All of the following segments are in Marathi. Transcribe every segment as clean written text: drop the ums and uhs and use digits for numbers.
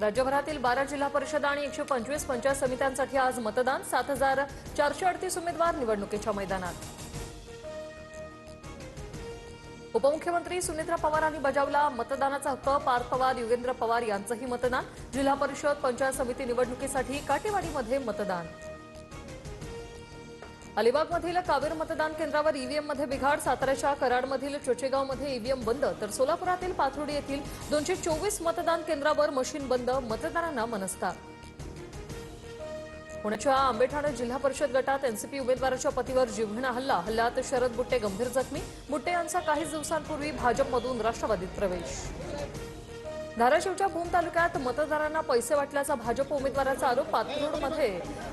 राज्यभरातील 12 जिल्हा परिषद आणि 125 पंचायत समित्यांसाठी आज मतदान. 7438 उमेदवार निवडणुकीच्या मैदानात. उपमुख्यमंत्री सुनेत्रा पवारांनी बजावला मतदानाचा हक्क. पार्थ पवार, युगेंद्र पवार यांचंही मतदान. जिल्हा परिषद पंचायत समिती निवडणुकीसाठी काटेवाडीमध्ये मतदान. अलिबागमधील कावेर मतदान केंद्रावर ईव्हीएममध्ये बिघाड. साताऱ्याच्या कराडमधील चोचेगावमध्ये ईव्हीएम बंद, तर सोलापुरातील पाथर्डी येथील 224 मतदान केंद्रावर मशीन बंद. मतदारांना मनस्ताप. पुण्याच्या आंबेठाणे जिल्हा परिषद गटात एनसीपी उमेदवाराच्या पतीवर जीवघेणा हल्ला. हल्ल्यात शरद बुट्टे गंभीर जखमी. बुट्टे यांचा काही दिवसांपूर्वी भाजपमधून राष्ट्रवादीत प्रवेश. धाराशिवच्या भूम तालुक्यात मतदारांना पैसे वाटल्याचा भाजप उमेदवाराचा आरोप. पाथर्डीमध्ये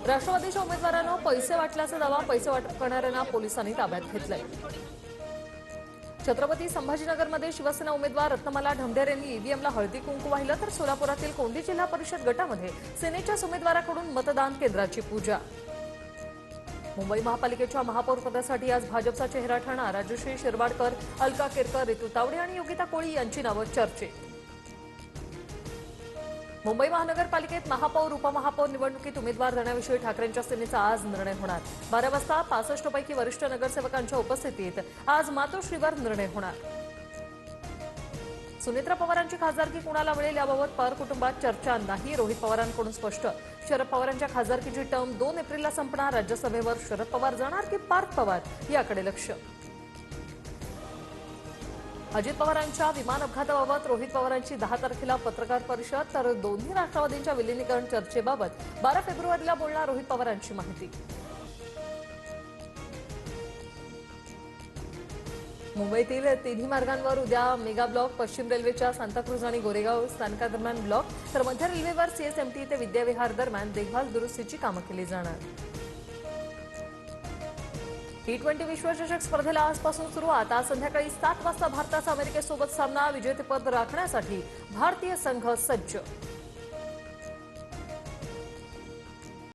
राष्ट्रवादीच्या उमेदवारांना पैसे वाटल्याचा दावा. पैसे वाटप करणाऱ्यांना पोलिसांनी ताब्यात घेतलंय. छत्रपती संभाजीनगरमध्ये शिवसेना उमेदवार रत्नमाला ढमढेर यांनी ईव्हीएमला हळदी कुंकू वाहिलं, तर सोलापुरातील कोंडी जिल्हा परिषद गटामध्ये सेनेच्याच उमेदवाराकडून मतदान केंद्राची पूजा. मुंबई महापालिकेच्या महापौर पदासाठी आज भाजपचा चेहरा ठरणार. राजश्री शिरवाडकर, अलका केरकर, रितू तावडे आणि योगिता कोळी यांची नावं चर्चेत. मुंबई महानगरपालिकेत महापौर उपमहापौर निवडणुकीत उमेदवार देण्याविषयी ठाकरेंच्या सेनेचा आज निर्णय होणार. 12 वाजता 65 पैकी वरिष्ठ नगरसेवकांच्या उपस्थितीत आज मातोश्रीवर निर्णय होणार. सुनेत्रा पवारांची खासदारकी कुणाला मिळेल याबाबत पवार कुटुंबात चर्चा नाही. रोहित पवारांकडून स्पष्ट. शरद पवारांच्या खासदारकीची टर्म 2 एप्रिलला संपणार. राज्यसभेवर शरद पवार जाणार की पार्थ पवार याकडे लक्ष. अजित पवारांच्या विमान अपघाताबाबत रोहित पवारांची 10 तारखेला पत्रकार परिषद, तर दोन्ही राष्ट्रवादींच्या विलिनीकरण चर्चेबाबत 12 फेब्रुवारीला बोलणार रोहित पवारांची माहिती. मुंबईतील तिन्ही मार्गांवर उद्या मेगा ब्लॉक. पश्चिम रेल्वेच्या सांताक्रुझ आणि गोरेगाव स्थानकादरम्यान ब्लॉक, तर मध्य रेल्वेवर सीएसएमटी ते विद्याविहार दरम्यान देखभाल दुरुस्तीची कामं केली जाणार. T20 विश्वचषक स्पर्धेला आजपासून सुरुवात. आज संध्याकाळी 7 वाजता भारताचा अमेरिकेसोबत सामना. विजेतेपद राखण्यासाठी भारतीय संघ सज्ज.